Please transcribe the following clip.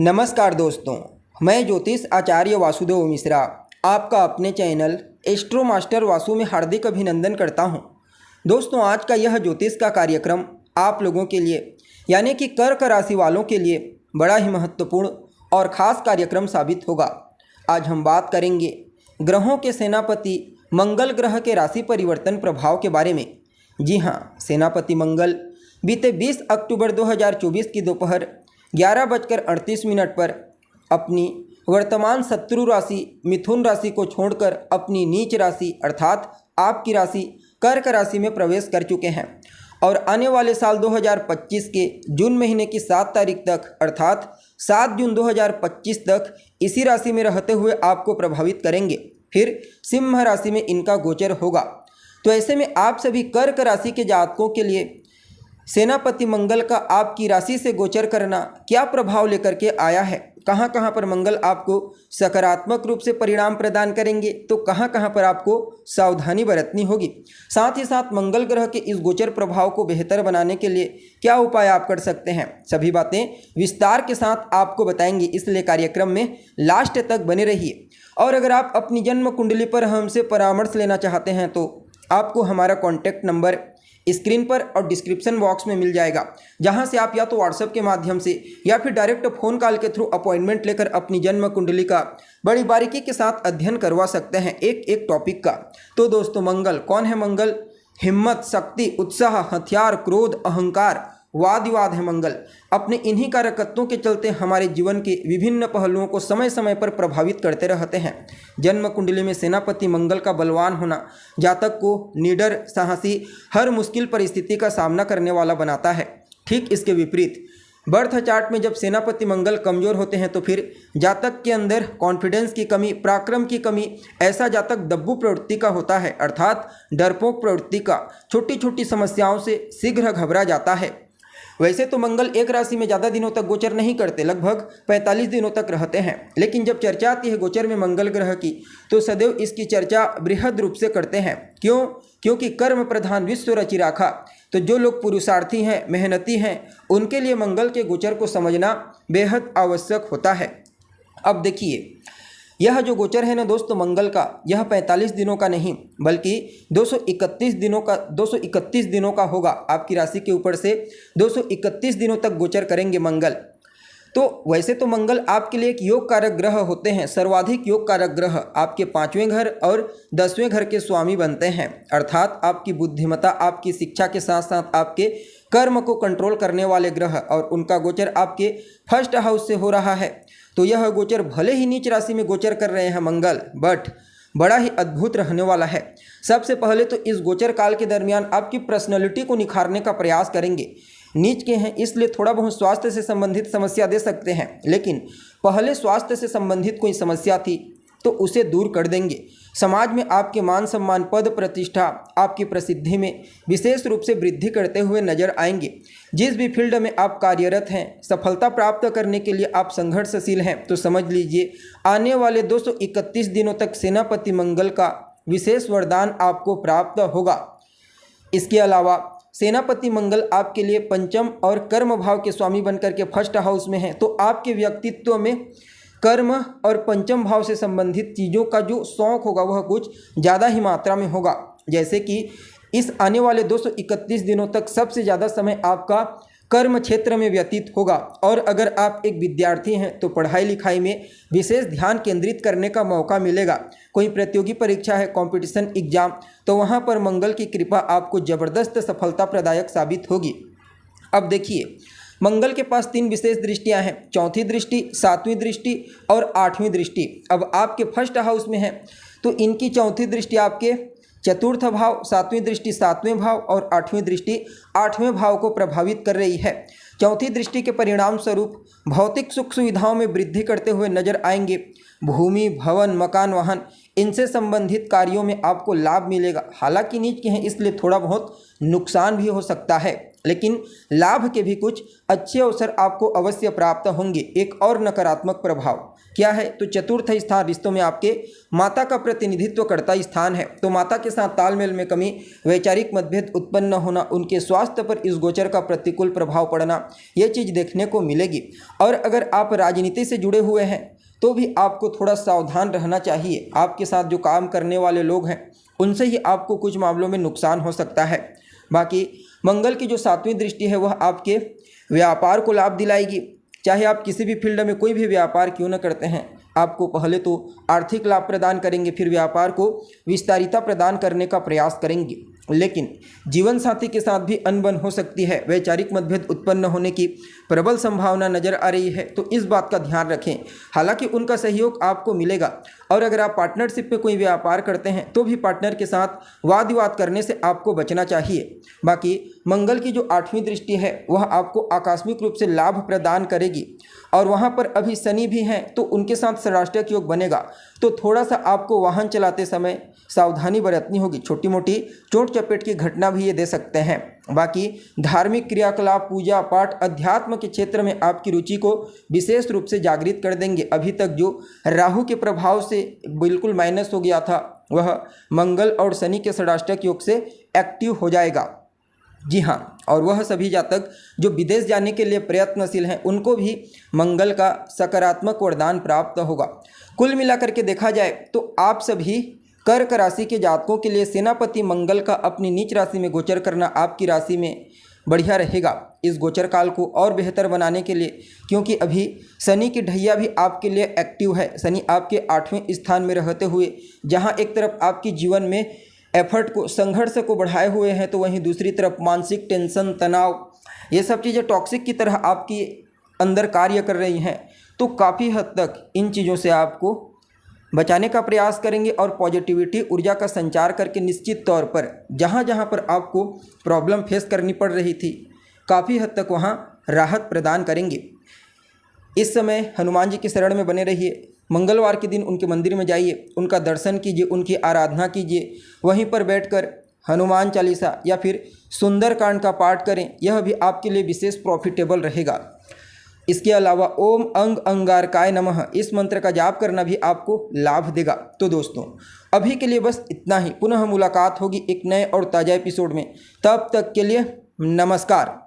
नमस्कार दोस्तों, मैं ज्योतिष आचार्य वासुदेव मिश्रा आपका अपने चैनल एस्ट्रो मास्टर वासु में हार्दिक अभिनंदन करता हूं। दोस्तों, आज का यह ज्योतिष का कार्यक्रम आप लोगों के लिए यानी कि कर्क राशि वालों के लिए बड़ा ही महत्वपूर्ण और ख़ास कार्यक्रम साबित होगा। आज हम बात करेंगे ग्रहों के सेनापति मंगल ग्रह के राशि परिवर्तन प्रभाव के बारे में। जी हाँ, सेनापति मंगल बीते 20 अक्टूबर 2024 की दोपहर 11:38 पर अपनी वर्तमान शत्रु राशि मिथुन राशि को छोड़कर अपनी नीच राशि अर्थात आपकी राशि कर्क राशि में प्रवेश कर चुके हैं और आने वाले साल 2025 के जून महीने की 7 तारीख तक अर्थात 7 जून 2025 तक इसी राशि में रहते हुए आपको प्रभावित करेंगे। फिर सिंह राशि में इनका गोचर होगा। तो ऐसे में आप सभी कर्क राशि के जातकों के लिए सेनापति मंगल का आपकी राशि से गोचर करना क्या प्रभाव लेकर के आया है, कहाँ कहाँ पर मंगल आपको सकारात्मक रूप से परिणाम प्रदान करेंगे, तो कहाँ कहाँ पर आपको सावधानी बरतनी होगी। साथ ही साथ मंगल ग्रह के इस गोचर प्रभाव को बेहतर बनाने के लिए क्या उपाय आप कर सकते हैं, सभी बातें विस्तार के साथ आपको बताएंगे। इसलिए कार्यक्रम में लास्ट तक बने रहिए। और अगर आप अपनी जन्म कुंडली पर हमसे परामर्श लेना चाहते हैं तो आपको हमारा कॉन्टैक्ट नंबर स्क्रीन पर और डिस्क्रिप्शन बॉक्स में मिल जाएगा, जहां से आप या तो व्हाट्सएप के माध्यम से या फिर डायरेक्ट फ़ोन कॉल के थ्रू अपॉइंटमेंट लेकर अपनी जन्म कुंडली का बड़ी बारीकी के साथ अध्ययन करवा सकते हैं एक एक टॉपिक का। तो दोस्तों, मंगल कौन है? मंगल हिम्मत, शक्ति, उत्साह, हथियार, क्रोध, अहंकार, वाद विवाद है। मंगल अपने इन्हीं कारकत्वों के चलते हमारे जीवन के विभिन्न पहलुओं को समय समय पर प्रभावित करते रहते हैं। जन्म कुंडली में सेनापति मंगल का बलवान होना जातक को निडर, साहसी, हर मुश्किल परिस्थिति का सामना करने वाला बनाता है। ठीक इसके विपरीत बर्थ चार्ट में जब सेनापति मंगल कमजोर होते हैं तो फिर जातक के अंदर कॉन्फिडेंस की कमी, पराक्रम की कमी, ऐसा जातक दब्बू प्रवृत्ति का होता है अर्थात डरपोक प्रवृत्ति का, छोटी छोटी समस्याओं से शीघ्र घबरा जाता है। वैसे तो मंगल एक राशि में ज़्यादा दिनों तक गोचर नहीं करते, लगभग 45 दिनों तक रहते हैं, लेकिन जब चर्चा आती है गोचर में मंगल ग्रह की तो सदैव इसकी चर्चा बृहद रूप से करते हैं। क्यों? क्योंकि कर्म प्रधान विश्व रचि राखा। तो जो लोग पुरुषार्थी हैं, मेहनती हैं, उनके लिए मंगल के गोचर को समझना बेहद आवश्यक होता है। अब देखिए, यह जो गोचर है ना दोस्तों मंगल का, यह 45 दिनों का नहीं बल्कि 231 दिनों का होगा। आपकी राशि के ऊपर से 231 दिनों तक गोचर करेंगे मंगल। तो वैसे तो मंगल आपके लिए एक योग कारक ग्रह होते हैं, सर्वाधिक योग कारक ग्रह आपके 5वें घर और 10वें घर के स्वामी बनते हैं, अर्थात आपकी बुद्धिमत्ता, आपकी शिक्षा के साथ साथ आपके कर्म को कंट्रोल करने वाले ग्रह, और उनका गोचर आपके फर्स्ट हाउस से हो रहा है। तो यह गोचर भले ही नीच राशि में गोचर कर रहे हैं मंगल, बट बड़ा ही अद्भुत रहने वाला है। सबसे पहले तो इस गोचर काल के दरमियान आपकी पर्सनैलिटी को निखारने का प्रयास करेंगे। नीच के हैं इसलिए थोड़ा बहुत स्वास्थ्य से संबंधित समस्या दे सकते हैं, लेकिन पहले स्वास्थ्य से संबंधित कोई समस्या थी तो उसे दूर कर देंगे। समाज में आपके मान सम्मान, पद प्रतिष्ठा, आपकी प्रसिद्धि में विशेष रूप से वृद्धि करते हुए नजर आएंगे। जिस भी फील्ड में आप कार्यरत हैं, सफलता प्राप्त करने के लिए आप संघर्षशील हैं, तो समझ लीजिए आने वाले 231 दिनों तक सेनापति मंगल का विशेष वरदान आपको प्राप्त होगा। इसके अलावा सेनापति मंगल आपके लिए पंचम और कर्म भाव के स्वामी बनकर के फर्स्ट हाउस में हैं, तो आपके व्यक्तित्व में कर्म और पंचम भाव से संबंधित चीज़ों का जो शौक होगा वह कुछ ज़्यादा ही मात्रा में होगा। जैसे कि इस आने वाले 231 दिनों तक सबसे ज़्यादा समय आपका कर्म क्षेत्र में व्यतीत होगा, और अगर आप एक विद्यार्थी हैं तो पढ़ाई लिखाई में विशेष ध्यान केंद्रित करने का मौका मिलेगा। कोई प्रतियोगी परीक्षा है, कंपटीशन एग्जाम, तो वहाँ पर मंगल की कृपा आपको ज़बरदस्त सफलता प्रदायक साबित होगी। अब देखिए, मंगल के पास 3 विशेष दृष्टियां हैं, चौथी दृष्टि, 7वीं दृष्टि और 8वीं दृष्टि। अब आपके फर्स्ट हाउस में है तो इनकी चौथी दृष्टि आपके चतुर्थ भाव, 7वीं दृष्टि 7वें भाव और 8वीं दृष्टि 8वें भाव को प्रभावित कर रही है। चौथी दृष्टि के परिणाम स्वरूप भौतिक सुख सुविधाओं में वृद्धि करते हुए नजर आएंगे। भूमि, भवन, मकान, वाहन, इनसे संबंधित कार्यों में आपको लाभ मिलेगा। हालांकि नीच के हैं इसलिए थोड़ा बहुत नुकसान भी हो सकता है। लेकिन लाभ के भी कुछ अच्छे अवसर आपको अवश्य प्राप्त होंगे। एक और नकारात्मक प्रभाव क्या है, तो चतुर्थ स्थान रिश्तों में आपके माता का प्रतिनिधित्व करता स्थान है। तो माता के साथ तालमेल में कमी, वैचारिक मतभेद उत्पन्न होना, उनके स्वास्थ्य पर इस गोचर का प्रतिकूल प्रभाव पड़ना, ये चीज़ देखने को मिलेगी। और अगर आप राजनीति से जुड़े हुए हैं तो भी आपको थोड़ा सावधान रहना चाहिए। आपके साथ जो काम करने वाले लोग हैं उनसे ही आपको कुछ मामलों में नुकसान हो सकता है। बाकी मंगल की जो 7वीं दृष्टि है वह आपके व्यापार को लाभ दिलाएगी। चाहे आप किसी भी फील्ड में कोई भी व्यापार क्यों न करते हैं, आपको पहले तो आर्थिक लाभ प्रदान करेंगे, फिर व्यापार को विस्तारिता प्रदान करने का प्रयास करेंगे। लेकिन जीवन साथी के साथ भी अनबन हो सकती है, वैचारिक मतभेद उत्पन्न होने की प्रबल संभावना नजर आ रही है, तो इस बात का ध्यान रखें। हालांकि उनका सहयोग आपको मिलेगा, और अगर आप पार्टनरशिप में कोई व्यापार करते हैं तो भी पार्टनर के साथ वाद विवाद करने से आपको बचना चाहिए। बाकी मंगल की जो 8वीं दृष्टि है वह आपको आकस्मिक रूप से लाभ प्रदान करेगी, और वहाँ पर अभी शनि भी हैं तो उनके साथ षडाष्टक योग बनेगा। तो थोड़ा सा आपको वाहन चलाते समय सावधानी बरतनी होगी, छोटी मोटी चोट चपेट की घटना भी ये दे सकते हैं। बाकी धार्मिक क्रियाकलाप, पूजा पाठ, अध्यात्म के क्षेत्र में आपकी रुचि को विशेष रूप से जागृत कर देंगे। अभी तक जो राहु के प्रभाव से बिल्कुल माइनस हो गया था वह मंगल और शनि के षडाष्टक योग से एक्टिव हो जाएगा। जी हाँ, और वह सभी जातक जो विदेश जाने के लिए प्रयत्नशील हैं उनको भी मंगल का सकारात्मक वरदान प्राप्त होगा। कुल मिलाकर के देखा जाए तो आप सभी कर्क राशि के जातकों के लिए सेनापति मंगल का अपनी नीच राशि में गोचर करना आपकी राशि में बढ़िया रहेगा इस गोचर काल को और बेहतर बनाने के लिए, क्योंकि अभी शनि की ढैया भी आपके लिए एक्टिव है। शनि आपके 8वें स्थान में रहते हुए जहाँ एक तरफ आपकी जीवन में एफर्ट को, संघर्ष को बढ़ाए हुए हैं, तो वहीं दूसरी तरफ मानसिक टेंशन, तनाव, ये सब चीज़ें टॉक्सिक की तरह आपकी अंदर कार्य कर रही हैं। तो काफ़ी हद तक इन चीज़ों से आपको बचाने का प्रयास करेंगे और पॉजिटिविटी ऊर्जा का संचार करके निश्चित तौर पर जहाँ जहाँ पर आपको प्रॉब्लम फेस करनी पड़ रही थी काफ़ी हद तक वहाँ राहत प्रदान करेंगे। इस समय हनुमान जी की शरण में बने रहिए। मंगलवार के दिन उनके मंदिर में जाइए, उनका दर्शन कीजिए, उनकी आराधना कीजिए। वहीं पर बैठकर हनुमान चालीसा या फिर सुंदरकांड का पाठ करें, यह भी आपके लिए विशेष प्रॉफिटेबल रहेगा। इसके अलावा ओम अंग अंगारकाय नमः इस मंत्र का जाप करना भी आपको लाभ देगा। तो दोस्तों अभी के लिए बस इतना ही। पुनः मुलाकात होगी एक नए और ताज़ा एपिसोड में। तब तक के लिए नमस्कार।